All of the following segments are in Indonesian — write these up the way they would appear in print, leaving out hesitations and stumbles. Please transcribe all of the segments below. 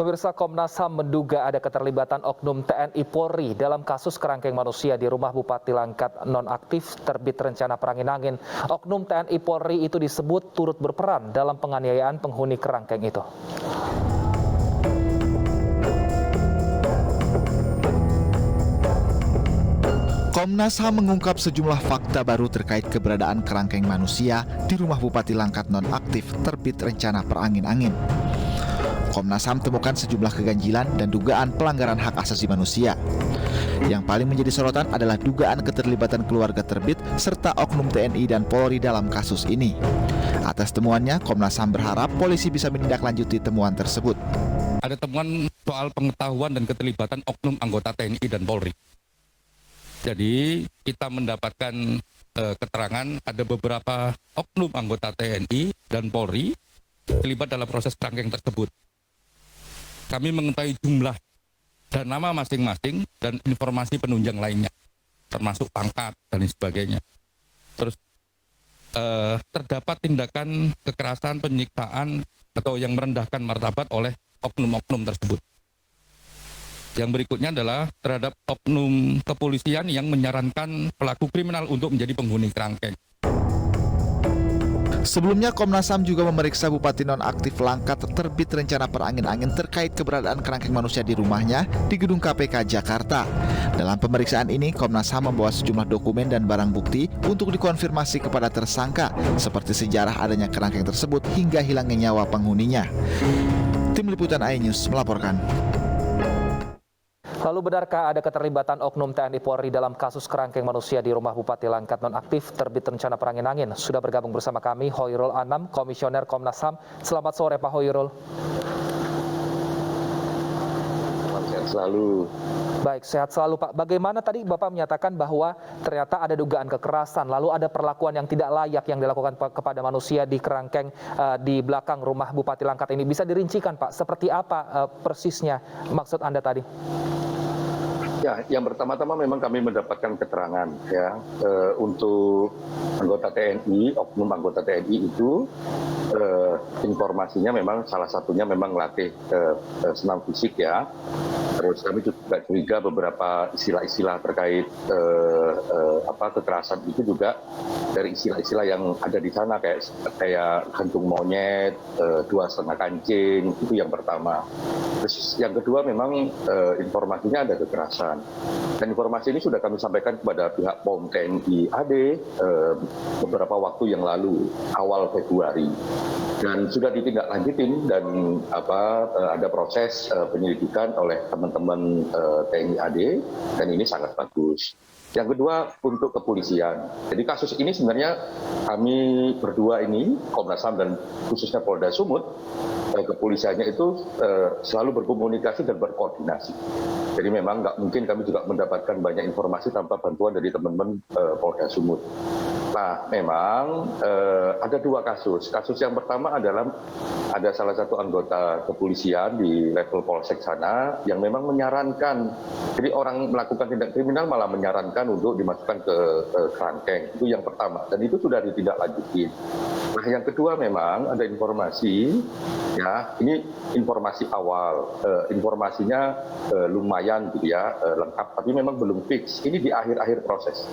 Pemirsa, Komnas HAM menduga ada keterlibatan oknum TNI Polri dalam kasus kerangkeng manusia di rumah Bupati Langkat nonaktif terbit rencana perangin-angin. Oknum TNI Polri itu disebut turut berperan dalam penganiayaan penghuni kerangkeng itu. Komnas HAM mengungkap sejumlah fakta baru terkait keberadaan kerangkeng manusia di rumah Bupati Langkat nonaktif terbit rencana perangin-angin. Komnas HAM temukan sejumlah keganjilan dan dugaan pelanggaran hak asasi manusia. Yang paling menjadi sorotan adalah dugaan keterlibatan keluarga terbit serta oknum TNI dan Polri dalam kasus ini. Atas temuannya, Komnas HAM berharap polisi bisa menindaklanjuti temuan tersebut. Ada temuan soal pengetahuan dan keterlibatan oknum anggota TNI dan Polri. Jadi kita mendapatkan keterangan ada beberapa oknum anggota TNI dan Polri terlibat dalam proses kerangkeng tersebut. Kami mengetahui jumlah dan nama masing-masing dan informasi penunjang lainnya, termasuk pangkat dan sebagainya. Terus terdapat tindakan kekerasan, penyiksaan atau yang merendahkan martabat oleh oknum-oknum tersebut. Yang berikutnya adalah terhadap oknum kepolisian yang menyarankan pelaku kriminal untuk menjadi penghuni kerangkeng. Sebelumnya, Komnas HAM juga memeriksa Bupati nonaktif Langkat terbit rencana perangin-angin terkait keberadaan kerangkeng manusia di rumahnya di gedung KPK Jakarta. Dalam pemeriksaan ini, Komnas HAM membawa sejumlah dokumen dan barang bukti untuk dikonfirmasi kepada tersangka, seperti sejarah adanya kerangkeng tersebut hingga hilangnya nyawa penghuninya. Tim Liputan iNews melaporkan. Lalu benarkah ada keterlibatan oknum TNI Polri dalam kasus kerangkeng manusia di rumah Bupati Langkat nonaktif terbit rencana perangin-angin? Sudah bergabung bersama kami Hoirul Anam, Komisioner Komnas HAM. Selamat sore Pak Hoirul. Sehat selalu. Baik, sehat selalu Pak. Bagaimana tadi Bapak menyatakan bahwa ternyata ada dugaan kekerasan, lalu ada perlakuan yang tidak layak yang dilakukan kepada manusia di kerangkeng di belakang rumah Bupati Langkat ini. Bisa dirincikan Pak, seperti apa persisnya maksud Anda tadi? Ya, yang pertama-tama memang kami mendapatkan keterangan ya untuk anggota TNI, oknum anggota TNI itu informasinya memang salah satunya memang latih senam fisik ya. Terus kami juga curiga beberapa istilah-istilah terkait kekerasan itu juga dari istilah-istilah yang ada di sana kayak gantung monyet, 2,5 kancing, itu yang pertama. Terus yang kedua memang informasinya ada kekerasan. Dan informasi ini sudah kami sampaikan kepada pihak POM TNI AD beberapa waktu yang lalu, awal Februari. Dan sudah ditindaklanjutin dan ada proses penyelidikan oleh teman-teman TNI AD dan ini sangat bagus. Yang kedua untuk kepolisian. Jadi kasus ini sebenarnya kami berdua ini, Komnas HAM dan khususnya Polda Sumut, kepolisiannya itu selalu berkomunikasi dan berkoordinasi. Jadi memang nggak mungkin kami juga mendapatkan banyak informasi tanpa bantuan dari teman-teman Polda Sumut. Nah, memang ada dua kasus. Kasus yang pertama adalah ada salah satu anggota kepolisian di level polsek sana yang memang menyarankan, jadi orang melakukan tindak kriminal malah menyarankan untuk dimasukkan ke kerangkeng. Itu yang pertama, dan itu sudah ditindaklanjuti. Nah, yang kedua memang ada informasi, ya ini informasi awal, informasinya lumayan gitu ya, lengkap, tapi memang belum fix. Ini di akhir-akhir proses.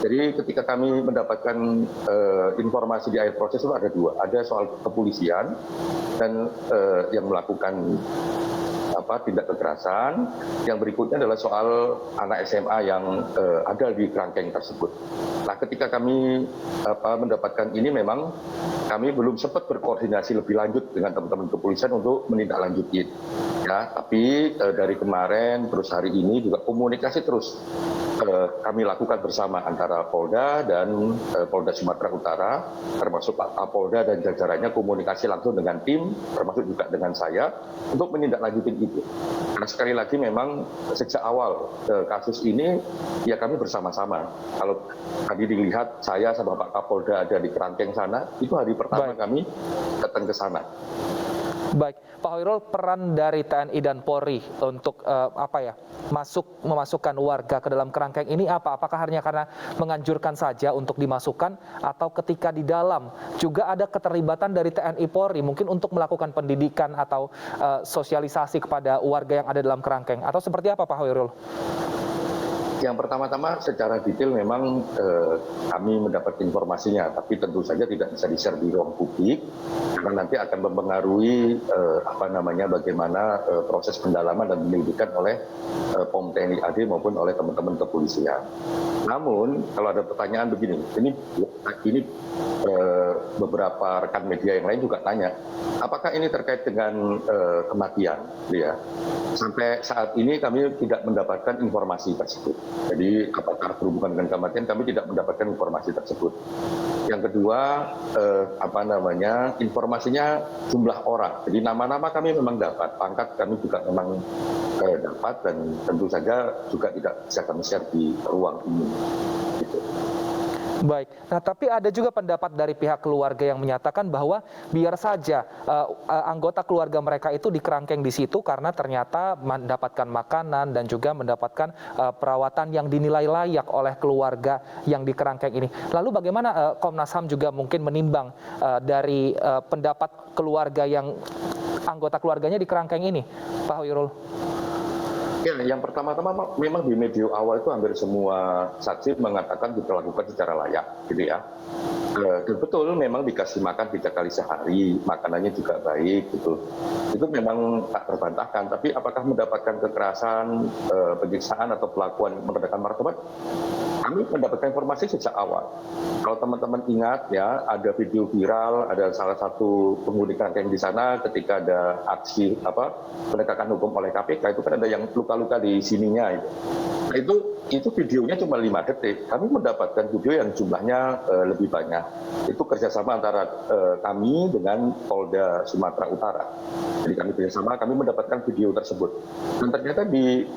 Jadi ketika kami mendapatkan informasi di akhir proses itu ada dua, ada soal kepolisian dan yang melakukan tindak kekerasan. Yang berikutnya adalah soal anak SMA yang ada di kerangkeng tersebut. Nah, ketika kami mendapatkan ini memang kami belum sempat berkoordinasi lebih lanjut dengan teman-teman kepolisian untuk menindaklanjuti. Ya, tapi dari kemarin terus hari ini juga komunikasi terus kami lakukan bersama antara Polda dan Polda Sumatera Utara, termasuk Pak Kapolda dan jajarannya komunikasi langsung dengan tim, termasuk juga dengan saya, untuk menindaklanjuti itu. Karena sekali lagi memang sejak awal kasus ini, ya kami bersama-sama. Kalau tadi dilihat saya sama Pak Kapolda ada di kerangkeng sana, itu hari pertama kami datang ke sana. Baik, Pak Hoirul, peran dari TNI dan Polri untuk memasukkan warga ke dalam kerangkeng ini apa? Apakah hanya karena menganjurkan saja untuk dimasukkan, atau ketika di dalam juga ada keterlibatan dari TNI Polri mungkin untuk melakukan pendidikan atau sosialisasi kepada warga yang ada dalam kerangkeng, atau seperti apa, Pak Hoirul? Yang pertama-tama secara detail memang kami mendapat informasinya, tapi tentu saja tidak bisa di-share di ruang publik karena nanti akan mempengaruhi bagaimana proses pendalaman dan penyelidikan oleh POM TNI AD maupun oleh teman-teman kepolisian. Namun kalau ada pertanyaan begini, ini beberapa rekan media yang lain juga tanya, apakah ini terkait dengan kematian? Ya. Sampai saat ini kami tidak mendapatkan informasi tersebut. Jadi apakah berhubungan dengan kematian, kami tidak mendapatkan informasi tersebut. Yang kedua, informasinya jumlah orang. Jadi nama-nama kami memang dapat, pangkat kami juga memang dapat, dan tentu saja juga tidak bisa kami share di ruang ini. Gitu. Baik, nah tapi ada juga pendapat dari pihak keluarga yang menyatakan bahwa biar saja anggota keluarga mereka itu dikerangkeng di situ karena ternyata mendapatkan makanan dan juga mendapatkan perawatan yang dinilai layak oleh keluarga yang dikerangkeng ini. Lalu bagaimana Komnas HAM juga mungkin menimbang dari pendapat keluarga yang anggota keluarganya dikerangkeng ini, Pak Hoirul? Ya, yang pertama-tama memang di media awal itu hampir semua saksi mengatakan diperlakukan secara layak, gitu ya. Dan betul memang dikasih makan 3 kali sehari, makanannya juga baik, gitu. Itu memang tak terbantahkan. Tapi apakah mendapatkan kekerasan, penyiksaan atau perlakuan merendahkan martabat? Kami mendapatkan informasi sejak awal. Kalau teman-teman ingat ya, ada video viral, ada salah satu penghuni kerangkeng di sana ketika ada aksi penegakan hukum oleh KPK, itu kan ada yang luka-luka di sininya. Nah, itu videonya cuma 5 detik. Kami mendapatkan video yang jumlahnya lebih banyak. Itu kerjasama antara kami dengan Polda Sumatera Utara. Jadi kami kerjasama, kami mendapatkan video tersebut. Dan ternyata di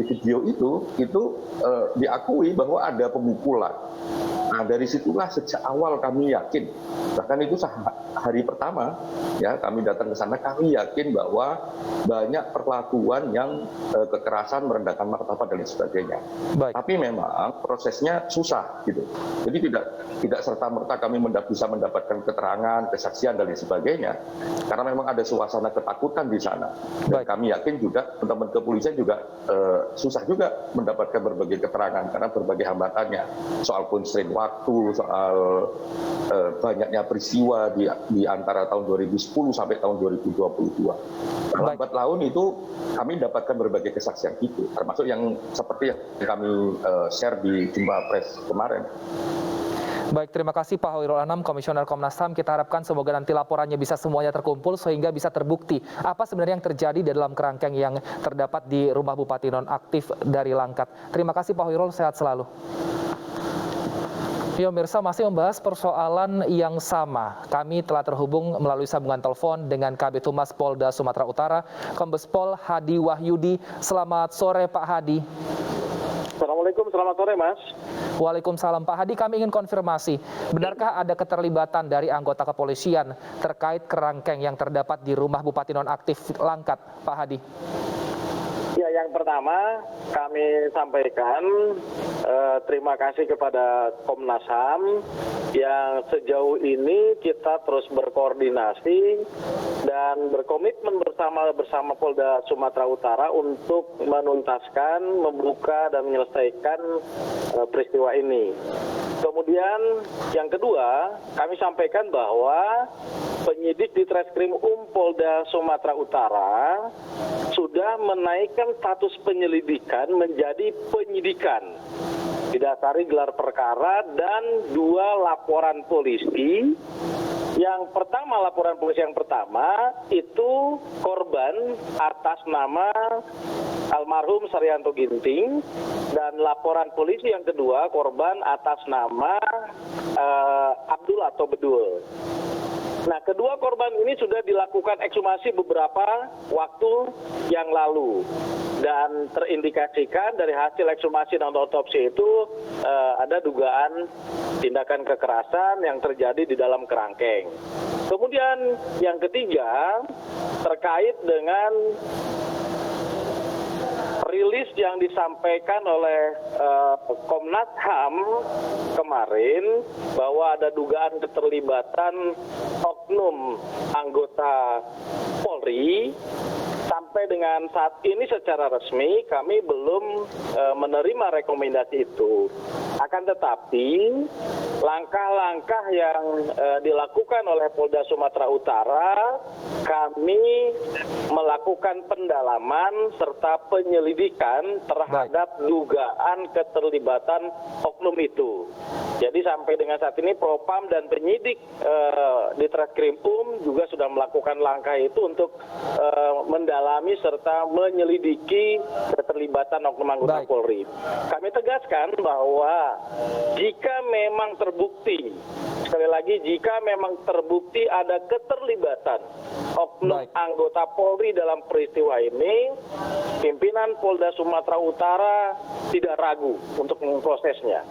video itu diakui bahwa ada pemukulan. Nah, dari situlah sejak awal kami yakin, bahkan itu hari pertama ya kami datang ke sana, kami yakin bahwa banyak perlakuan yang kekerasan, merendahkan martabat dan sebagainya. Baik. Tapi memang prosesnya susah gitu. Jadi tidak serta-merta kami bisa mendapatkan keterangan, kesaksian dan lain sebagainya. Karena memang ada suasana ketakutan di sana. Dan kami yakin juga teman-teman kepolisian juga susah juga mendapatkan berbagai keterangan karena berbagai hambatannya. Soal constraint waktu, soal banyaknya peristiwa di antara tahun 2010 sampai tahun 2022. Lambat laun itu kami dapatkan berbagai kesaksian itu, termasuk yang seperti yang kami share di jumpa pers kemarin. Baik, terima kasih Pak Hoirul Anam, Komisioner Komnas HAM. Kita harapkan semoga nanti laporannya bisa semuanya terkumpul sehingga bisa terbukti apa sebenarnya yang terjadi di dalam kerangkeng yang terdapat di rumah Bupati Nonaktif dari Langkat. Terima kasih Pak Hoirul, sehat selalu. Ya, Mirsa, masih membahas persoalan yang sama. Kami telah terhubung melalui sambungan telepon dengan Kabid Humas Polda Sumatera Utara, Kombes Pol Hadi Wahyudi. Selamat sore Pak Hadi. Assalamualaikum, selamat sore Mas. Waalaikumsalam Pak Hadi, kami ingin konfirmasi. Benarkah ada keterlibatan dari anggota kepolisian terkait kerangkeng yang terdapat di rumah Bupati Nonaktif Langkat, Pak Hadi? Ya, yang pertama kami sampaikan terima kasih kepada Komnas HAM yang sejauh ini kita terus berkoordinasi dan berkomitmen bersama Polda Sumatera Utara untuk menuntaskan, membuka dan menyelesaikan peristiwa ini. Kemudian yang kedua, kami sampaikan bahwa penyidik di Treskrim Polda Sumatera Utara sudah menaikkan status penyelidikan menjadi penyidikan. Didasari gelar perkara dan 2 laporan polisi. Yang pertama, laporan polisi yang pertama itu korban atas nama almarhum Saryanto Ginting, dan laporan polisi yang kedua korban atas nama Abdul atau Bedul. Nah, kedua korban ini sudah dilakukan ekshumasi beberapa waktu yang lalu. Dan terindikasikan dari hasil ekshumasi dan otopsi itu ada dugaan tindakan kekerasan yang terjadi di dalam kerangkeng. Kemudian yang ketiga terkait dengan rilis yang disampaikan oleh Komnas HAM kemarin bahwa ada dugaan keterlibatan oknum anggota Polri. Sampai dengan saat ini secara resmi kami belum menerima rekomendasi itu. Akan tetapi langkah-langkah yang dilakukan oleh Polda Sumatera Utara, kami melakukan pendalaman serta penyelidikan terhadap dugaan keterlibatan oknum itu. Jadi sampai dengan saat ini Propam dan penyidik di Treskrimum juga sudah melakukan langkah itu untuk mendalami serta menyelidiki keterlibatan oknum anggota Polri. Kami tegaskan bahwa jika memang terbukti, sekali lagi jika memang terbukti ada keterlibatan oknum anggota Polri dalam peristiwa ini, pimpinan Polda Sumatera Utara tidak ragu untuk memprosesnya.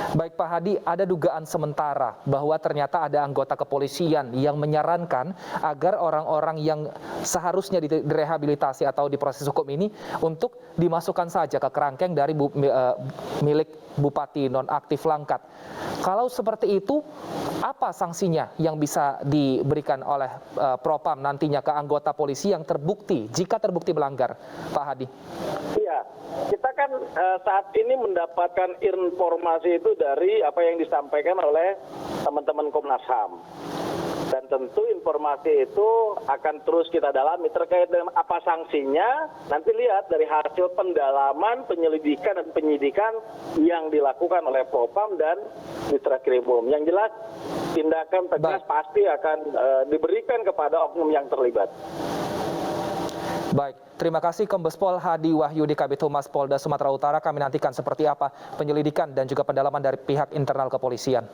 Baik Pak Hadi, ada dugaan sementara bahwa ternyata ada anggota kepolisian yang menyarankan agar orang-orang yang seharusnya direhabilitasi atau diproses hukum ini untuk dimasukkan saja ke kerangkeng dari milik Bupati nonaktif Langkat. Kalau seperti itu, apa sanksinya yang bisa diberikan oleh Propam nantinya ke anggota polisi yang terbukti, jika terbukti melanggar, Pak Hadi? Iya, kita kan saat ini mendapatkan informasi itu dari apa yang disampaikan oleh teman-teman Komnas HAM. Dan tentu informasi itu akan terus kita dalami terkait dengan apa sanksinya. Nanti lihat dari hasil pendalaman, penyelidikan dan penyidikan yang dilakukan oleh Propam dan Ditreskrimum. Yang jelas tindakan tegas pasti akan diberikan kepada oknum yang terlibat. Baik, terima kasih Kombes Pol Hadi Wahyudi Kabid Humas Polda Sumatera Utara. Kami nantikan seperti apa penyelidikan dan juga pendalaman dari pihak internal kepolisian.